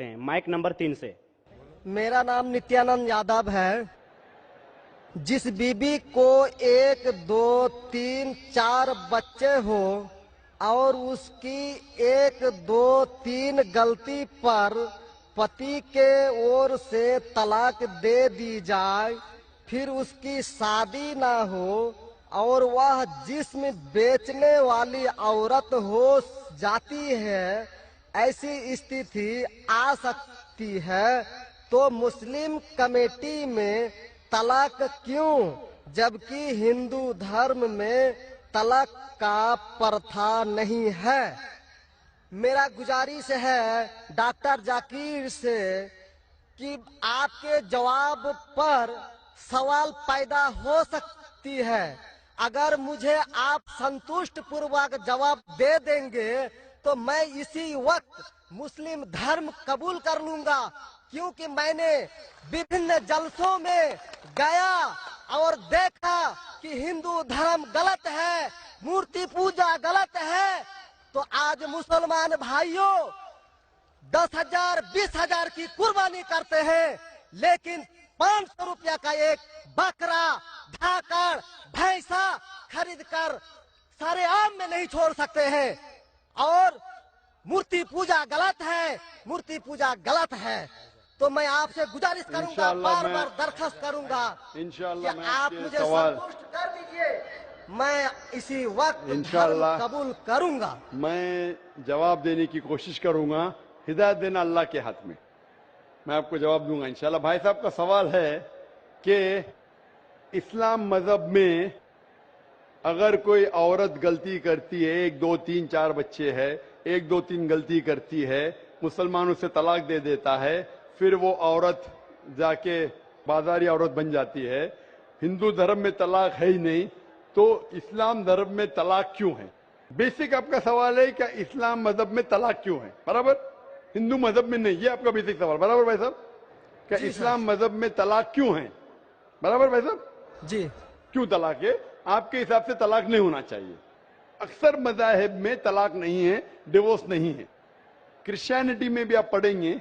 सकते हैं। Mic number 3 से। मेरा नाम नित्यानंद यादव है। जिस बीबी को 1, 2, 3, 4 बच्चे हो और उसकी 1, 2, 3 गलती पर पति के ओर से तलाक दे दी जाए, फिर उसकी शादी ना हो और वह जिस्म बेचने वाली औरत हो जाती है, ऐसी स्थिति आ सकती है, तो मुस्लिम कमेटी में तलाक क्यों, जबकि हिंदू धर्म में तलाक का प्रथा नहीं है। मेरा गुजारिश है डॉक्टर जाकिर से कि आपके जवाब पर सवाल पैदा हो सकती है। अगर मुझे आप संतुष्ट पूर्वक जवाब दे देंगे तो मैं इसी वक्त मुस्लिम धर्म कबूल कर लूंगा, क्योंकि मैंने विभिन्न जलसों में गया और देखा कि हिंदू धर्म गलत है, मूर्ति पूजा गलत है। तो आज मुसलमान भाइयों 10,000, 20,000 की कुर्बानी करते हैं, लेकिन 500 रुपया का एक बकरा, धाकड़, भैंसा खरीद कर सारे आम में नहीं छोड़ सकते हैं। और मूर्ति पूजा गलत है, मूर्ति पूजा गलत है। तो मैं आपसे गुजारिश करूंगा, बार बार दरखास्त करूंगा कि आप मुझे संतुष्ट कर दीजिए। मैं इसी वक्त धर्म कबूल करूंगा। मैं जवाब देने की कोशिश करूंगा। हिदायत देना अल्लाह के हाथ में। मैं आपको जवाब दूंगा इंशाल्लाह। भाई साहब का सवाल है कि इस्लाम मजहब में अगर कोई औरत गलती करती है, 1, 2, 3, 4 बच्चे है, 1, 2, 3 गलती करती है, मुसलमान उसे तलाक दे देता है, फिर वो औरत जाके बाजारी औरत बन जाती है। हिंदू धर्म में तलाक है ही नहीं, तो इस्लाम धर्म में तलाक क्यों है? बेसिक आपका सवाल है क्या इस्लाम मजहब में तलाक क्यों है, बराबर? हिंदू मजहब में नहीं, ये आपका बेसिक सवाल, बराबर भाई साहब? क्या इस्लाम मजहब में तलाक क्यों है, बराबर भाई साहब? जी। क्यों तलाक है? आपके हिसाब से तलाक नहीं होना चाहिए। अक्सर मज़ाहिब में तलाक नहीं है, डिवोर्स नहीं है। क्रिश्चियनिटी में भी आप पढ़ेंगे,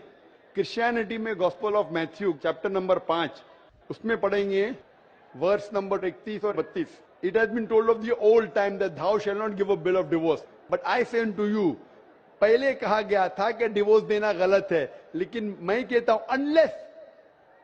क्रिश्चियनिटी में gospel of Matthew chapter number 5 उसमें पढ़ेंगे वर्स नंबर 31 और 32। It has been told of the old time that thou shall not give a bill of divorce, but I say unto you। पहले कहा गया था कि डिवोर्स देना गलत है, लेकिन मैं कहता हूं अनलेस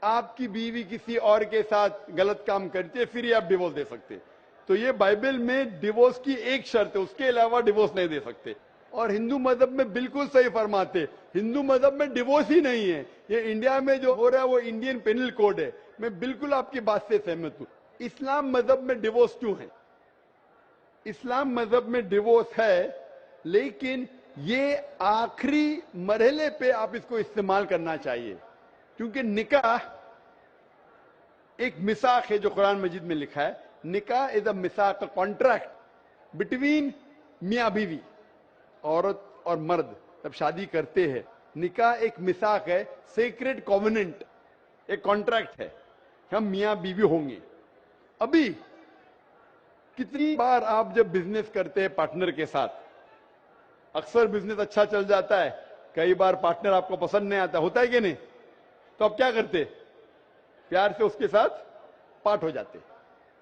आपकी बीवी किसी और के साथ गलत काम करती है फिर ही आप डिवोर्स दे सकते। तो ये बाइबल में डिवोर्स की एक शर्त है, उसके अलावा डिवोर्स नहीं दे सकते। और हिंदू मजहब में बिल्कुल सही फरमाते, हिंदू मजहब में डिवोर्स ही नहीं है। ये इंडिया में जो हो रहा है वो इंडियन पेनल कोड है। मैं बिल्कुल आपकी बात से सहमत हूं। इस्लाम मजहब में डिवोर्स क्यों है? इस्लाम मजहब में डिवोर्स है, लेकिन ये आखिरी मरहले पे आप इसको इस्तेमाल करना चाहिए, क्योंकि निकाह एक मिसाक है जो कुरान मजीद में लिखा है। निकाह इज अ मिसाक, अ कॉन्ट्रैक्ट बिटवीन मियां बीवी, औरत और मर्द जब शादी करते हैं। निकाह एक मिसाक है, सेक्रेड कॉवेनेंट, एक कॉन्ट्रैक्ट है, हम मियां बीवी होंगे। अभी कितनी बार आप जब बिजनेस करते हैं पार्टनर के साथ, अक्सर बिजनेस अच्छा चल जाता है, कई बार पार्टनर आपको पसंद नहीं आता, होता है कि नहीं? तो आप क्या करते? प्यार से उसके साथ पार्ट हो जाते।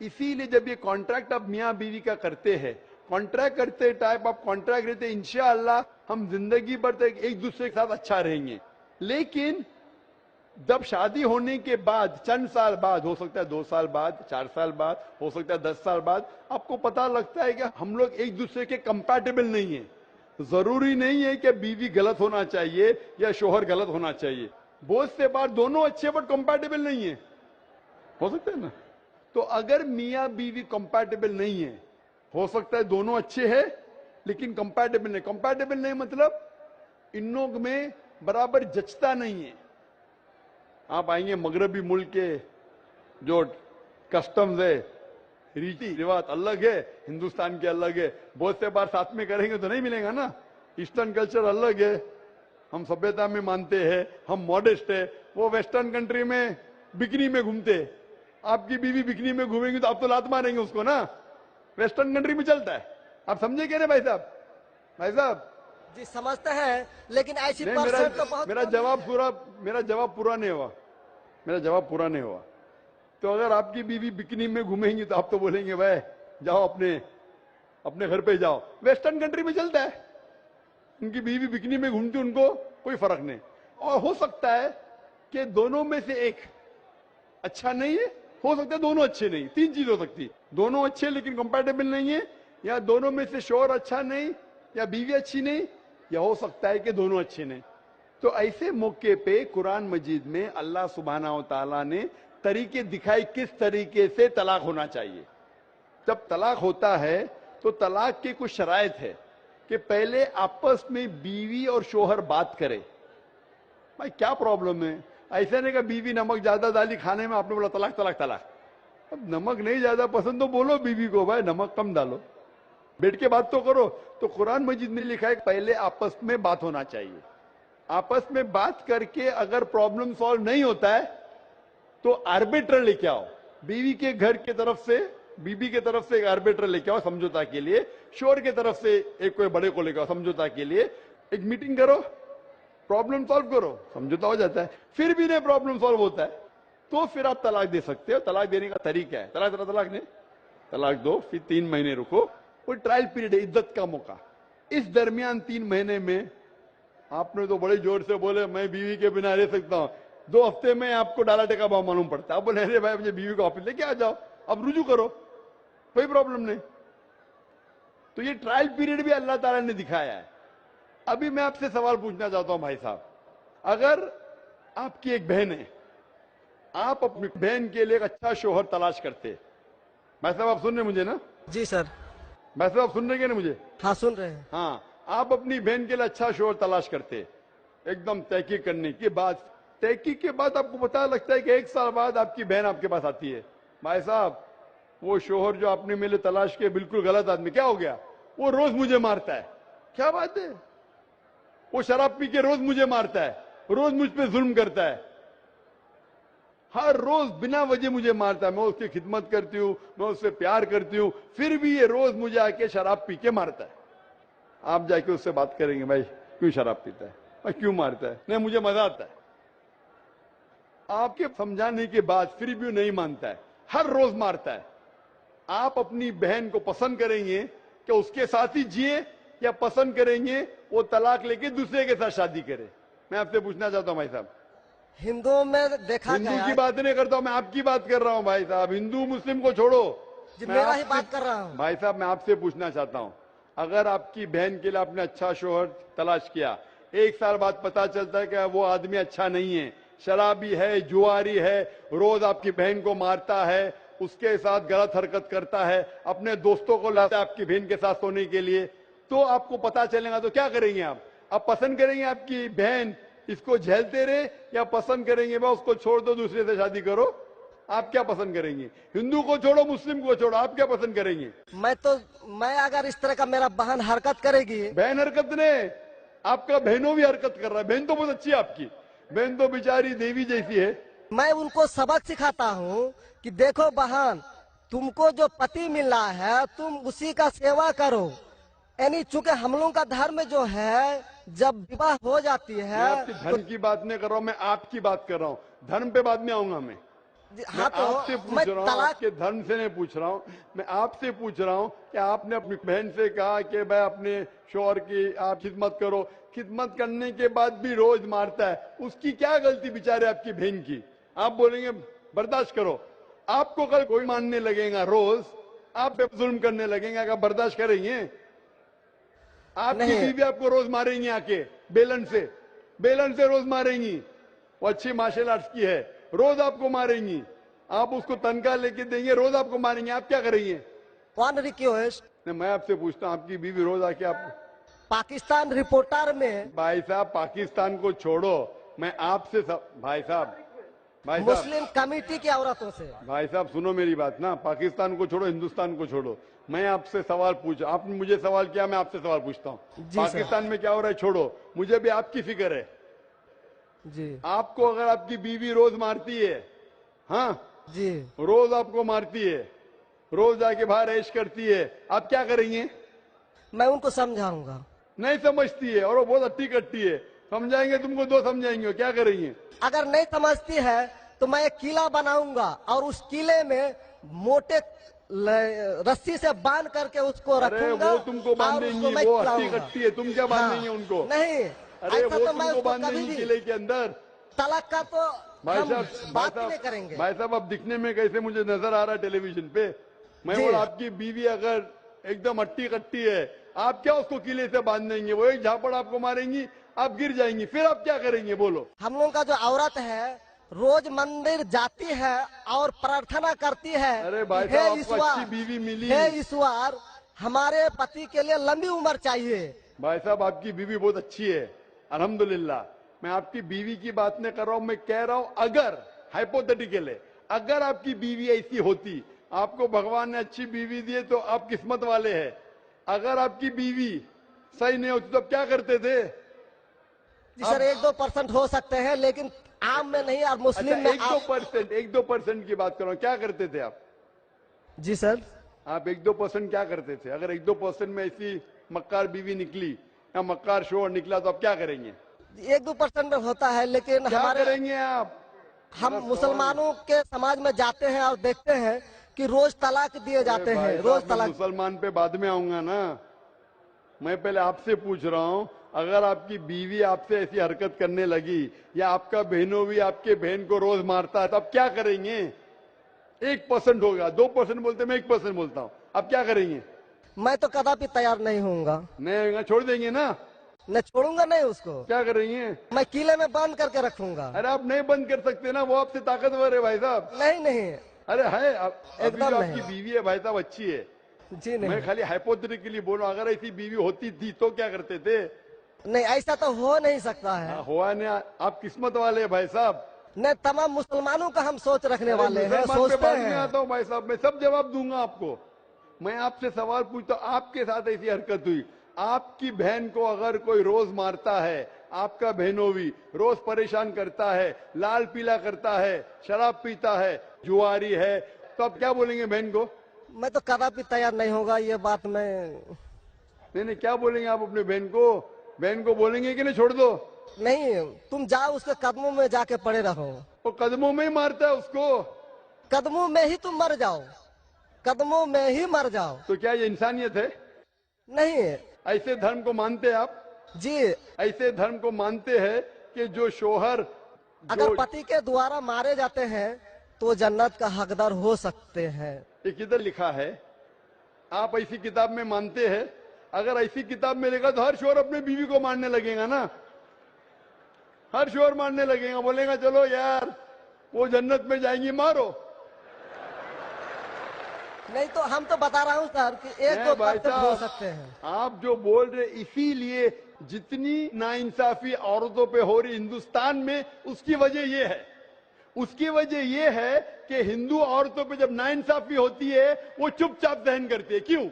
इसीलिए जब ये कॉन्ट्रैक्ट आप मियां बीवी का करते हैं, कॉन्ट्रैक्ट करते टाइप आप कॉन्ट्रैक्ट रहते, इंशाअल्लाह हम जिंदगी भर तक एक दूसरे के साथ अच्छा रहेंगे। लेकिन जब शादी होने के बाद चंद साल बाद, हो सकता है 2 साल बाद, 4 साल बाद, हो सकता है 10 साल बाद, आपको पता लगता है कि हम लोग एक दूसरे के कंपैटिबल नहीं है। जरूरी नहीं है कि बीवी गलत होना चाहिए या शोहर गलत होना चाहिए। बहुत से बार दोनों अच्छे बट कंपैटिबल नहीं है, हो सकता है ना? तो अगर मियां बीवी कंपैटिबल नहीं है, हो सकता है दोनों अच्छे हैं लेकिन कंपैटिबल नहीं। कंपैटिबल नहीं मतलब इन लोग में बराबर जचता नहीं है। आप आएंगे मगरबी मुल्क के जो कस्टम्स है, रीति रिवाज अलग है, हिंदुस्तान के अलग है। बहुत से बार साथ में करेंगे तो नहीं मिलेगा ना। ईस्टर्न कल्चर अलग है, हम सभ्यता में मानते हैं, हम मॉडेस्ट है। वो वेस्टर्न कंट्री में बिकनी में घूमते, आपकी बीवी बिकनी में घूमेंगी तो आप तो लात मारेंगे उसको ना। वेस्टर्न कंट्री में चलता है, आप समझे क्या ना भाई साहब? भाई साहब जी समझते हैं, लेकिन ऐसी नहीं, परसेंट तो बहुत मेरा कम जवाब है। पूरा मेरा जवाब पूरा नहीं हुआ। मेरा जवाब पूरा नहीं हुआ। तो अगर आपकी बीवी बिकनी में घूमेंगी तो आप तो बोलेंगे भाई जाओ अपने अपने घर पे जाओ। वेस्टर्न कंट्री में चलता है, उनकी बीवी बिकनी में घूमती, उनको कोई फर्क नहीं। और हो सकता है कि दोनों में से एक अच्छा नहीं है, हो सकता है दोनों अच्छे नहीं, तीन चीज हो सकती है, दोनों अच्छे लेकिन कंपैटिबल नहीं है, या दोनों में से शोहर अच्छा नहीं, या बीवी अच्छी नहीं, या हो सकता है कि दोनों अच्छे नहीं। तो ऐसे मौके पे कुरान मजीद में अल्लाह सुब्हानहू तआला ने तरीके दिखाए किस तरीके से तलाक होना चाहिए। जब तलाक होता है तो तलाक की कुछ शराइत है कि पहले आपस में बीवी और शोहर बात करे, भाई क्या प्रॉब्लम है। ऐसा नहीं कि बीवी नमक ज्यादा डाली खाने में, आपने बोला तलाक तलाक तलाक। अब नमक नहीं ज्यादा पसंद तो बोलो बीवी को भाई नमक कम डालो, बैठ के बात तो करो। तो कुरान मजीद में लिखा है पहले आपस में बात होना चाहिए। आपस में बात करके अगर प्रॉब्लम सॉल्व नहीं होता है तो आर्बिट्रर लेके आओ, बीवी के घर के तरफ से, बीबी के तरफ से एक आर्बिट्रर लेके आओ समझौता के लिए, शोहर के तरफ से एक कोई बड़े को लेके आओ समझौता के लिए, एक मीटिंग करो, प्रॉब्लम सॉल्व करो, समझौता हो जाता है। फिर भी नहीं प्रॉब्लम सॉल्व होता है तो फिर आप तलाक दे सकते हो। तलाक देने का तरीका है, तलाक नहीं, तलाक दो, फिर 3 महीने रुको, कोई ट्रायल पीरियड है, इद्दत का मौका। इस दरमियान 3 महीने में आपने तो बड़े जोर से बोले मैं बीवी के बिना रह सकता हूं, 2 हफ्ते में आपको डाला टेका भाव मालूम पड़ता है। आप बोले अरे भाई मुझे बीवी को ऑफिस लेके आ जाओ, अब रुजू करो, कोई प्रॉब्लम नहीं। तो ये ट्रायल पीरियड भी अल्लाह ताला ने दिखाया है। अभी मैं आपसे सवाल पूछना चाहता हूं भाई साहब, अगर आपकी एक बहन है, आप अपनी बहन के लिए एक अच्छा शोहर तलाश करते, भाई साहब आप सुन रहे मुझे ना? जी सर। भाई साहब आप सुन रहे ना मुझे? हाँ सुन रहे हैं। हाँ, आप अपनी बहन के लिए अच्छा शोहर तलाश करते, एकदम तहकीक करने के बाद, तहकीक के बाद आपको पता लगता है कि 1 साल बाद आपकी बहन आपके पास आती है, भाई साहब वो शोहर जो आपने मेरे तलाश किया बिल्कुल गलत आदमी, क्या हो गया, वो रोज मुझे मारता है। क्या बात है, वो शराब पी के रोज मुझे मारता है, रोज मुझ पे जुल्म करता है, हर रोज बिना वजह मुझे मारता है। मैं उसकी खिदमत करती हूं, मैं उससे प्यार करती हूं, फिर भी ये रोज मुझे आके शराब पी के मारता है। आप जाके उससे बात करेंगे भाई क्यों शराब पीता है, भाई क्यों मारता है? नहीं मुझे मजा आता है। आपके समझाने के बाद फिर भी नहीं मानता है, हर रोज मारता है। आप अपनी बहन को पसंद करेंगे कि उसके साथ ही जिए, या पसंद करेंगे वो तलाक लेके दूसरे के साथ शादी करे? मैं आपसे पूछना चाहता हूं भाई साहब। हिंदुओं में देखा हिंदू गया की है। बात नहीं करता हूं, मैं आपकी बात कर रहा हूं भाई साहब। हिंदू मुस्लिम को छोड़ो, जी मैं मेरा ही आपसे- बात कर रहा हूँ। भाई साहब मैं आपसे पूछना चाहता हूं, अगर आपकी बहन के लिए आपने अच्छा शोहर तलाश किया, 1 साल बाद पता चलता है कि वो आदमी अच्छा नहीं है, शराबी है, जुआरी है, रोज आपकी बहन को मारता है, उसके साथ गलत हरकत करता है, अपने दोस्तों को लाता है आपकी बहन के साथ सोने के लिए, तो आपको पता चलेगा तो क्या करेंगे आप पसंद करेंगे आपकी बहन इसको झेलते रहे, या पसंद करेंगे भाई उसको छोड़ दो दूसरे से शादी करो? आप क्या पसंद करेंगे? हिंदू को छोड़ो मुस्लिम को छोड़ो, आप क्या पसंद करेंगे? मैं अगर इस तरह का मेरा बहन हरकत करेगी, बहन हरकत ने, आपका बहनों भी हरकत कर रहा है। बहन तो बहुत अच्छी है आपकी, बहन तो बेचारी देवी जैसी है। मैं उनको सबक सिखाता हूँ कि देखो बहन, तुमको जो पति मिल रहा है तुम उसी का सेवा करो। यानी चूंकि हम लोगों का धर्म जो है, जब विवाह हो जाती मैं है आपकी धर्म की बात नहीं कर रहा हूं, मैं आपकी बात कर रहा हूं। धर्म पे बाद में आऊंगा मैं हाँ आपसे तो पूछ मैं रहा हूँ, तलाक आपके धर्म से नहीं पूछ रहा हूँ, मैं आपसे पूछ रहा हूँ कि आपने अपनी बहन से कहा कि भाई अपने शोहर की आप खिदमत करो, खिदमत करने के बाद भी रोज मारता है, उसकी क्या गलती बेचारे आपकी बहन की? आप बोलेंगे बर्दाश्त करो, आपको कल कोई मानने लगेगा, रोज आप पे जुल्म करने लगेंगे, अगर बर्दाश्त करेंगे? आपकी नहीं। बीवी आपको रोज मारेंगी आके बेलन से रोज मारेंगी। वो अच्छी मार्शल आर्ट्स की है, रोज आपको मारेंगी, आप उसको तनख्वाह लेके देंगे, रोज आपको मारेंगे, आप क्या करेंगे? वन रिक्वेस्ट, मैं आपसे पूछता हूँ, आपकी बीवी रोज आके आप, पाकिस्तान रिपोर्टर में भाई साहब पाकिस्तान को छोड़ो, मैं आपसे भाई साहब मुस्लिम कमेटी की औरतों से, भाई साहब सुनो मेरी बात ना, पाकिस्तान को छोड़ो, हिंदुस्तान को छोड़ो, मैं आपसे सवाल पूछा, आपने मुझे सवाल किया, मैं आपसे सवाल पूछता हूँ। जी पाकिस्तान में क्या हो रहा है छोड़ो, मुझे भी आपकी फिक्र है। जी आपको अगर आपकी बीवी रोज मारती है, हाँ जी, रोज आपको मारती है, रोज आके बाहर ऐश करती है, आप क्या करेंगे? मैं उनको समझाऊंगा। नहीं समझती है और वो बहुत अट्टी कट्टी है। समझाएंगे तुमको, दो समझाएंगे, क्या करेंगे? अगर नहीं समझती है तो मैं एक किला बनाऊंगा और उस किले में मोटे रस्सी से बांध करके उसको अरे रखूंगा वो तुमको और बांधेंगी, उसको मैं वो अट्टी खिलाऊंगा। कट्टी है, तुम क्या बांधेंगे उनको? नहीं, अरे ऐसा वो तो मैं तुमको उसको कभी बांधेंगी भी किले के अंदर। तलाक का तो भाई हम साहब, बात ही नहीं करेंगे। भाई साहब, अब दिखने में कैसे मुझे नजर आ रहा है टेलीविजन पे? मैं जी। बोला आपकी बीवी अगर एकदम अट्टी कट्टी है, आप क्या उसको किले से बांध देंगे? वो एक झापड़ आपको मारेंगी, आप गिर जाएंगी, फिर आप क्या करेंगे बोलो? हम लोग का जो औरत है रोज मंदिर जाती है और प्रार्थना करती है, अरे भाई हे साहब, आपको ईश्वर, अच्छी बीवी मिली। हे ईश्वर, हमारे पति के लिए लंबी उम्र चाहिए। भाई साहब, आपकी बीवी बहुत अच्छी है, अल्हम्दुलिल्लाह। मैं आपकी बीवी की बात नहीं कर रहा हूं, मैं कह रहा हूं अगर हाइपोथेटिकल है, अगर आपकी बीवी ऐसी होती, आपको भगवान ने अच्छी बीवी दी है तो आप किस्मत वाले हैं। अगर आपकी बीवी सही नहीं होती तो आप क्या करते थे? जी सर, 1-2% हो सकते हैं लेकिन आम में नहीं और अच्छा, मुस्लिम में 1-2% की बात कर रहा हूं, क्या करते थे आप? जी सर, आप 1-2% क्या करते थे? अगर 1-2% में ऐसी मक्कार बीवी निकली या मक्कार शोहर निकला तो आप क्या करेंगे? 1-2% में होता है लेकिन क्या हमारे करेंगे आप? हम मुसलमानों के समाज में जाते हैं और देखते हैं कि रोज तलाक दिए जाते अरे भाई हैं, साहब, रोज मैं तलाक। मुसलमान पे बाद में आऊंगा ना। मैं पहले आपसे पूछ रहा हूं, अगर आपकी बीवी आपसे ऐसी हरकत करने लगी या आपका बहनों भी आपके बहन को रोज मारता है तो आप क्या करेंगे? 1% होगा, 2% बोलते, मैं 1% बोलता हूं, आप क्या करेंगे? मैं तो कदापि तैयार नहीं होऊंगा, नहीं होगा, छोड़ देंगे ना? मैं छोड़ूंगा नहीं उसको, क्या करेंगे? मैं किले में बंद करके रखूंगा। अरे आप नहीं बंद कर सकते ना, वो आपसे ताकतवर है भाई साहब। नहीं नहीं, अरे है, अभी एकदम जो नहीं। आपकी बीवी है भाई साहब अच्छी है। जी मैं नहीं, खाली हाइपोथेटिकली बोल रहा हूं, अगर ऐसी बीवी होती थी तो क्या करते थे? नहीं ऐसा तो हो नहीं सकता है। हुआ नहीं, आप किस्मत वाले हैं भाई साहब। नहीं, तमाम मुसलमानों का हम सोच रखने वाले हैं, मुसलमान पे सोचते बाद में हैं। आता हूँ भाई साहब, मैं सब जवाब दूंगा आपको। मैं आपसे सवाल पूछता हूं, आपके साथ ऐसी हरकत हुई, आपकी बहन को अगर कोई रोज मारता है, आपका बहनों भी रोज परेशान करता है, लाल पीला करता है, शराब पीता है, जुआरी है, तो आप क्या बोलेंगे बहन को? मैं तो कदापि तैयार नहीं होगा, ये बात मैं नहीं, क्या बोलेंगे आप अपने बहन को? बहन को बोलेंगे कि नहीं छोड़ दो? नहीं। तुम जाओ उसके कदमों में जाके पड़े रहो, वो कदमों में ही मारता है उसको। कदमों में ही तुम मर जाओ, कदमों में ही मर जाओ। तो क्या ये इंसानियत है? नहीं ऐसे धर्म को मानते हैं आप? जी, ऐसे धर्म को मानते हैं कि जो शोहर अगर पति के द्वारा मारे जाते हैं तो जन्नत का हकदार हो सकते हैं। ये किधर लिखा है? आप ऐसी किताब में मानते हैं? अगर ऐसी किताब में लिखा तो हर शोहर अपने बीवी को मारने लगेगा ना, हर शोहर मारने लगेगा, बोलेगा चलो यार वो जन्नत में जाएंगी, मारो। नहीं तो हम तो बता रहा हूँ सर कि नहीं भाई 1-2% हो साहब, सकते हैं। आप जो बोल रहे, इसीलिए जितनी नाइंसाफी औरतों पे हो रही हिंदुस्तान में, उसकी वजह ये है, उसकी वजह ये है कि हिंदू औरतों पे जब नाइंसाफी होती है वो चुपचाप सहन करती है। क्यों?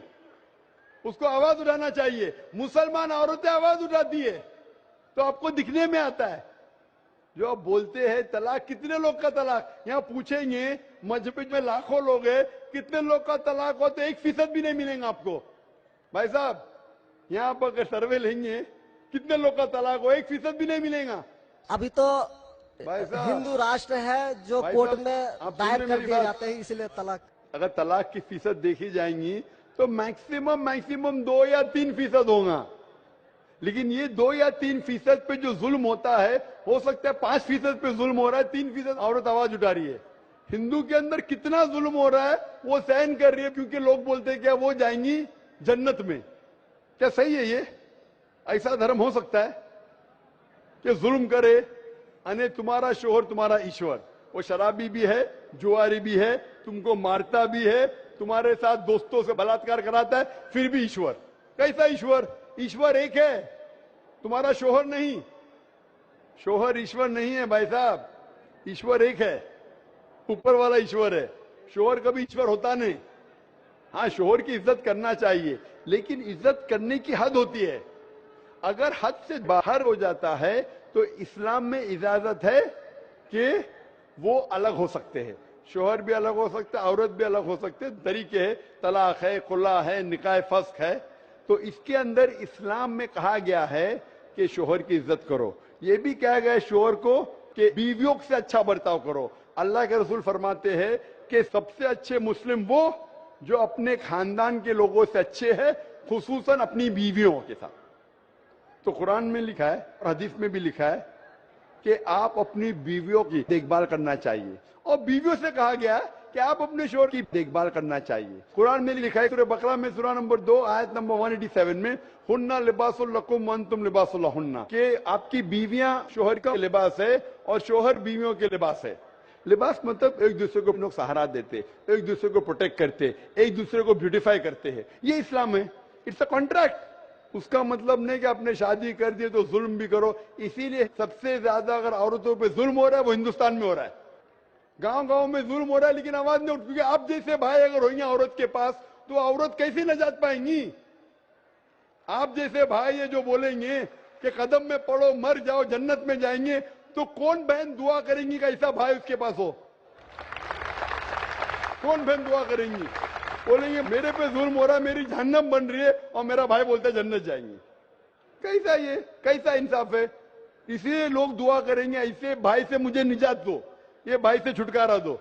उसको आवाज उठाना चाहिए। मुसलमान औरतें आवाज उठाती है तो आपको दिखने में आता है। जो आप बोलते हैं तलाक, कितने लोग का तलाक? यहाँ पूछेंगे मजबूत में लाखों लोग हैं, कितने लोग का तलाक हो तो 1% भी नहीं मिलेगा आपको। भाई साहब, यहाँ पर अगर सर्वे लेंगे कितने लोग का तलाक हो, 1% भी नहीं मिलेगा। अभी तो भाई साहब, हिंदू राष्ट्र है जो भाई कोर्ट साहब, में आप दायर सुन रहे कर मेरी दिए बात? जाते हैं, इसलिए तलाक। अगर तलाक की फीसद देखी जाएंगी तो मैक्सिमम 2 या 3% होगा, लेकिन ये 2 या 3% पे जो जुल्म होता है, हो सकता है 5% पे जुल्म हो रहा है, 3% औरत आवाज उठा रही है। हिंदू के अंदर कितना जुल्म हो रहा है वो सहन कर रही है, क्योंकि लोग बोलते हैं क्या वो जाएंगी जन्नत में। क्या सही है ये? ऐसा धर्म हो सकता है कि जुल्म करे? अने तुम्हारा शोहर तुम्हारा ईश्वर, वो शराबी भी है, जुआरी भी है, तुमको मारता भी है, तुम्हारे साथ दोस्तों से बलात्कार कराता है, फिर भी ईश्वर। कैसा ईश्वर? ईश्वर एक है, तुम्हारा शोहर नहीं। शोहर ईश्वर नहीं है भाई साहब, ईश्वर एक है, ऊपर वाला ईश्वर है। शोहर कभी ईश्वर होता नहीं। हाँ, शोहर की इज्जत करना चाहिए, लेकिन इज्जत करने की हद होती है। अगर हद से बाहर हो जाता है तो इस्लाम में इजाजत है कि वो अलग हो सकते हैं। शोहर भी अलग हो सकते हैं, औरत भी अलग हो सकते हैं, तरीके है, तलाक है, खुला है, निकाह फस्क है, تو اس کے اندر اسلام میں کہا گیا ہے کہ شوہر کی عزت کرو. یہ بھی کہا گیا ہے شوہر کو کہ بیویوں سے اچھا برتاؤ کرو. اللہ کے رسول فرماتے ہیں کہ سب سے اچھے مسلم وہ جو اپنے خاندان کے لوگوں سے اچھے ہیں, خصوصاً اپنی بیویوں کے ساتھ. تو قرآن میں لکھا ہے اور حدیث میں بھی لکھا ہے کہ آپ اپنی بیویوں کی دیکھ بھال کرنا چاہیے, اور بیویوں سے کہا گیا ہے کہ آپ اپنے شوہر کی دیکھ بھال کرنا چاہیے. قرآن میں لکھا ہے سورہ بقرہ میں سورہ نمبر 2 آیت نمبر 187 میں, ہن لباس لکم وانتم لباس لہن, کہ آپ کی بیویاں شوہر کا لباس ہے اور شوہر بیویوں کے لباس ہے. لباس مطلب ایک دوسرے کو لوگ سہارا دیتے, ایک دوسرے کو پروٹیکٹ کرتے, ایک دوسرے کو بیوٹیفائی کرتے ہیں. یہ اسلام ہے. It's a contract. اس کا مطلب نہیں کہ آپ نے شادی کر دی تو ظلم بھی کرو. اسی لیے سب سے زیادہ اگر عورتوں پہ ظلم ہو رہا ہے وہ ہندوستان میں ہو رہا ہے. گاؤں گاؤں میں ظلم ہو رہا ہے لیکن آواز نہیں اٹھ, کیونکہ آپ جیسے بھائی اگر ہوئیں گے عورت کے پاس تو عورت کیسے نجات پائیں گی. آپ جیسے بھائی یہ جو بولیں گے کہ قدم میں پڑو مر جاؤ جنت میں جائیں گے, تو کون بہن دعا کریں گی کہ ایسا بھائی اس کے پاس ہو؟ کون بہن دعا کریں گی؟ بولیں گے میرے پہ ظلم ہو رہا ہے, میری جہنم بن رہی ہے, اور میرا بھائی بولتا ہے جنت جائیں گے. کیسا یہ کیسا انصاف ہے؟ اس لیے لوگ دعا کریں گے ایسے بھائی سے مجھے نجات دو, یہ بھائی سے چھٹکارا دو.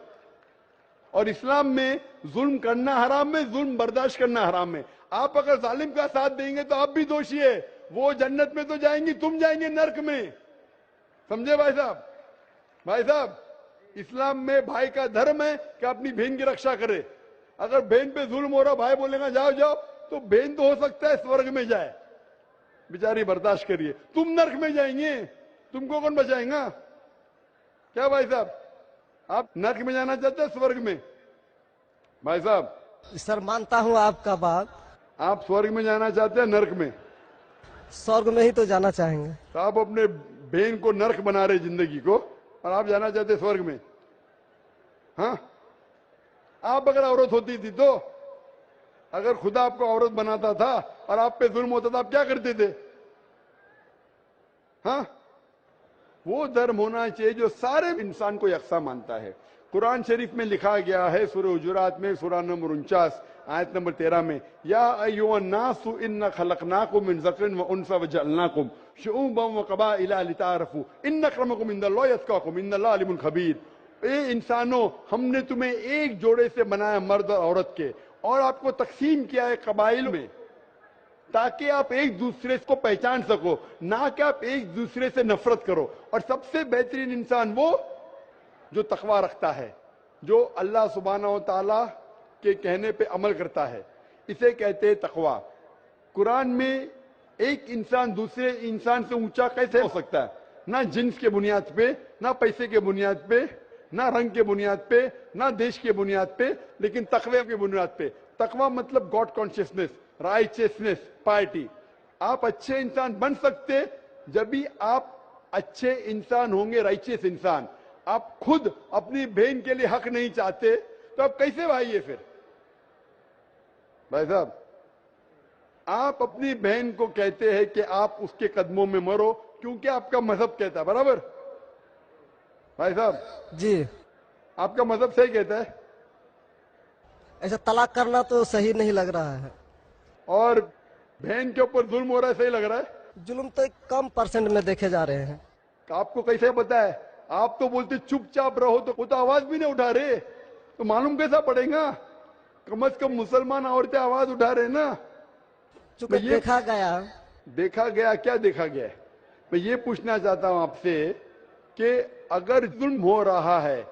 اور اسلام میں ظلم کرنا حرام ہے, ظلم برداشت کرنا حرام ہے. آپ اگر ظالم کا ساتھ دیں گے تو آپ بھی دوشی ہے. وہ جنت میں تو جائیں گی, تم جائیں گے نرک میں. سمجھے بھائی صاحب؟ بھائی صاحب, اسلام میں بھائی کا دھرم ہے کہ اپنی بہن کی رکشا کرے. اگر بہن پہ ظلم ہو رہا, بھائی بولے گا جاؤ جاؤ, تو بہن تو ہو سکتا ہے سورگ میں جائے, بیچاری برداشت کریے. تم نرک میں جائیں گے, تم کو کون بچائیں گا؟ کیا بھائی صاحب, آپ نرک میں جانا چاہتے ہیں سورگ میں؟ بھائی صاحب سر مانتا ہوں آپ کا بات. آپ سورگ میں جانا چاہتے ہیں نرک میں؟ سورگ میں ہی تو جانا چاہیں گے. تو آپ اپنے بہن کو نرک بنا رہے زندگی کو, اور آپ جانا چاہتے سورگ میں. ہاں, آپ اگر عورت ہوتی تھی تو, اگر خدا آپ کو عورت بناتا تھا اور آپ پہ ظلم ہوتا تھا, آپ کیا کرتے تھے؟ ہاں, وہ دھرم ہونا چاہیے جو سارے انسان کو یکساں مانتا ہے. قرآن شریف میں لکھا گیا ہے سورہ حجرات میں سورہ نمبر 49 آیت نمبر 13 میں, یا ایھا الناس انا خلقناکم من ذکر و انثی وجعلناکم شعوبا وقبائل لتعارفوا ان اکرمکم عند اللہ اتقاکم ان اللہ علیم خبیر. اے انسانوں, ہم نے تمہیں ایک جوڑے سے بنایا مرد اور عورت کے, اور آپ کو تقسیم کیا ہے قبائل میں, تاکہ آپ ایک دوسرے کو پہچان سکو, نہ کہ آپ ایک دوسرے سے نفرت کرو. اور سب سے بہترین انسان وہ جو تقوی رکھتا ہے, جو اللہ سبحانہ و تعالی کے کہنے پہ عمل کرتا ہے, اسے کہتے ہیں تقوی. قرآن میں ایک انسان دوسرے انسان سے اونچا کیسے ہو سکتا ہے؟ نہ جنس کے بنیاد پہ, نہ پیسے کے بنیاد پہ, نہ رنگ کے بنیاد پہ, نہ دیش کے بنیاد پہ, لیکن تقوی کے بنیاد پہ. تقوی مطلب گاڈ کانشیسنس, رائچیسنس, پائٹی. آپ اچھے انسان بن سکتے جب بھی آپ اچھے انسان ہوں گے, رائچیس انسان. آپ خود اپنی بہن کے لیے حق نہیں چاہتے تو آپ کیسے بھائی ہے پھر؟ بھائی صاحب, آپ اپنی بہن کو کہتے ہیں کہ آپ اس کے قدموں میں مرو کیونکہ آپ کا مذہب کہتا ہے, برابر؟ بھائی صاحب جی, آپ کا مذہب صحیح کہتا ہے. ایسا طلاق کرنا تو صحیح نہیں لگ رہا ہے. اور بہن کے اوپر ظلم ہو رہا ہے, صحیح لگ رہا ہے. ظلم تو ایک کم پرسنٹ میں دیکھے جا رہے ہیں. آپ کو کیسے پتا ہے؟ آپ تو بولتے چپ چاپ رہو, تو وہ تو آواز بھی نہیں اٹھا رہے, تو معلوم کیسا پڑے گا؟ کم از کم مسلمان عورتیں آواز اٹھا رہے نا. چونکہ دیکھا گیا. دیکھا گیا کیا دیکھا گیا؟ میں یہ پوچھنا چاہتا ہوں آپ سے کہ اگر ظلم ہو رہا ہے,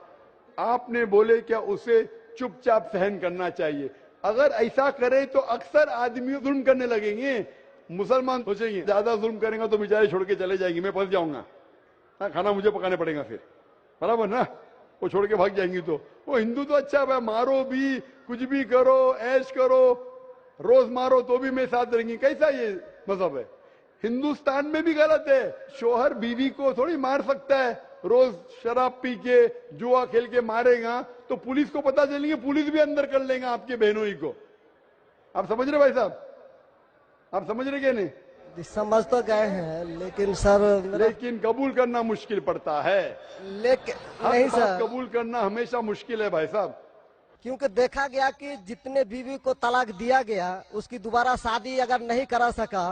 آپ نے بولے کیا اسے چپ چاپ سہن کرنا چاہیے؟ اگر ایسا کرے تو اکثر آدمی ظلم کرنے لگیں گے. مسلمان سوچیں گے زیادہ ظلم کریں گا تو بیچارے چھوڑ کے چلے جائیں گے, میں پھنس جاؤں گا, کھانا مجھے پکانے پڑے گا پھر, برابر نا؟ وہ چھوڑ کے بھاگ جائیں گی. تو وہ ہندو تو اچھا ہے, مارو بھی, کچھ بھی کرو, ایش کرو, روز مارو تو بھی میں ساتھ رہیں گی. کیسا یہ مذہب ہے؟ ہندوستان میں بھی غلط ہے. شوہر بیوی کو تھوڑی مار سکتا ہے. روز شراب پی کے جوا کھیل کے مارے گا تو پولیس کو پتا چلیں گے, پولیس بھی اندر کر لیں گا آپ کے بہنوں ہی کو. آپ سمجھ رہے بھائی صاحب؟ آپ سمجھ رہے کہ نہیں؟ سمجھ تو گئے ہیں لیکن سر لیکن قبول کرنا مشکل پڑتا ہے. لیکن نہیں حق سر, بات قبول کرنا ہمیشہ مشکل ہے بھائی صاحب. क्योंकि देखा गया कि जितने बीवी को तलाक दिया गया उसकी दोबारा शादी अगर नहीं करा सका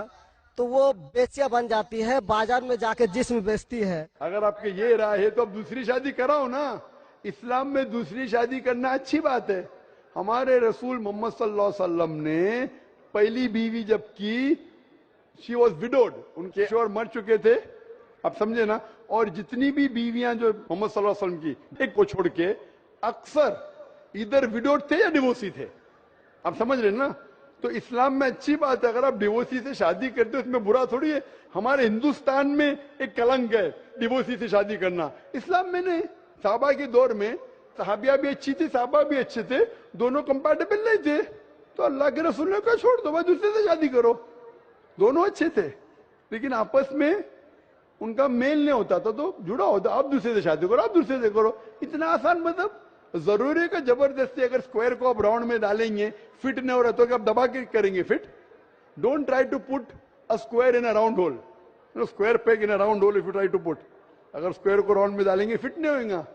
तो वो बेचिया बन जाती है, बाजार में जाके जिस्म बेचती है। अगर आपके ये राय है तो अब दूसरी शादी कराओ ना। इस्लाम में दूसरी शादी करना अच्छी बात है। हमारे रसूल मोहम्मद सल्लल्लाहु अलैहि वसल्लम ने पहली बीवी जब की, शी वॉज विडोड, उनके शोहर मर चुके थे, आप समझे ना। और जितनी भी बीवियां जो मोहम्मद सल्लल्लाहु अलैहि वसल्लम की, एक को छोड़ के अक्सर इधर विडोड थे या डिवोर्सी थे, आप समझ रहे ना। तो इस्लाम में अच्छी बात है, अगर आप डिवोर्सी से शादी करते हो इसमें बुरा थोड़ी है। हमारे हिंदुस्तान में एक कलंक है डिवोर्सी से शादी करना, इस्लाम में नहीं। साहबा के दौर में सहाबिया भी अच्छी थी, साहबा भी अच्छे थे, दोनों कंपैटिबल नहीं थे, तो अल्लाह के रसूल ने कहा छोड़ दो भाई, दूसरे से शादी करो। दोनों अच्छे थे लेकिन आपस में उनका मेल नहीं होता था, तो जुड़ा होता, आप दूसरे से शादी करो, आप दूसरे से करो। इतना आसान मतलब जरूरी है कि जबरदस्ती अगर स्क्वायर को आप राउंड में डालेंगे, फिट नहीं हो रहा तो क्या आप दबा के करेंगे fit? Don't try to put a square in a round hole, square peg in a round hole if you try to put. अगर स्क्वायर को राउंड में डालेंगे फिट नहीं होगा।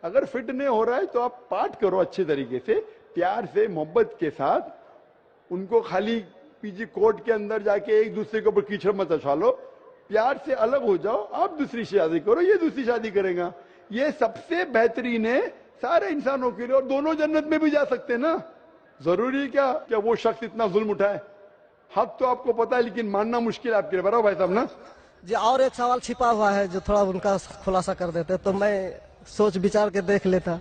अगर फिट नहीं हो रहा है तो आप पार्ट करो अच्छे तरीके से, प्यार से, मोहब्बत के साथ। उनको खाली पीजी कोर्ट के अंदर जाके एक दूसरे के ऊपर कीचड़ मत उछालो, प्यार से अलग हो जाओ, आप दूसरी शादी करो, ये दूसरी शादी करेगा। ये सबसे बेहतरीन है सारे इंसानों के लिए, और दोनों जन्नत में भी जा सकते हैं ना। जरूरी क्या वो शख्स इतना जुल्म उठाए? हक तो आपको पता है लेकिन मानना मुश्किल है आपके लिए, बराबर भाई साहब ना। जी और एक सवाल छिपा हुआ है जो थोड़ा उनका खुलासा कर देते तो मैं सोच विचार के देख लेता।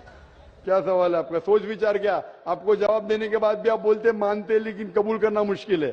क्या सवाल है आपका? सोच विचार क्या? आपको जवाब देने के बाद भी आप बोलते मानते लेकिन कबूल करना मुश्किल है।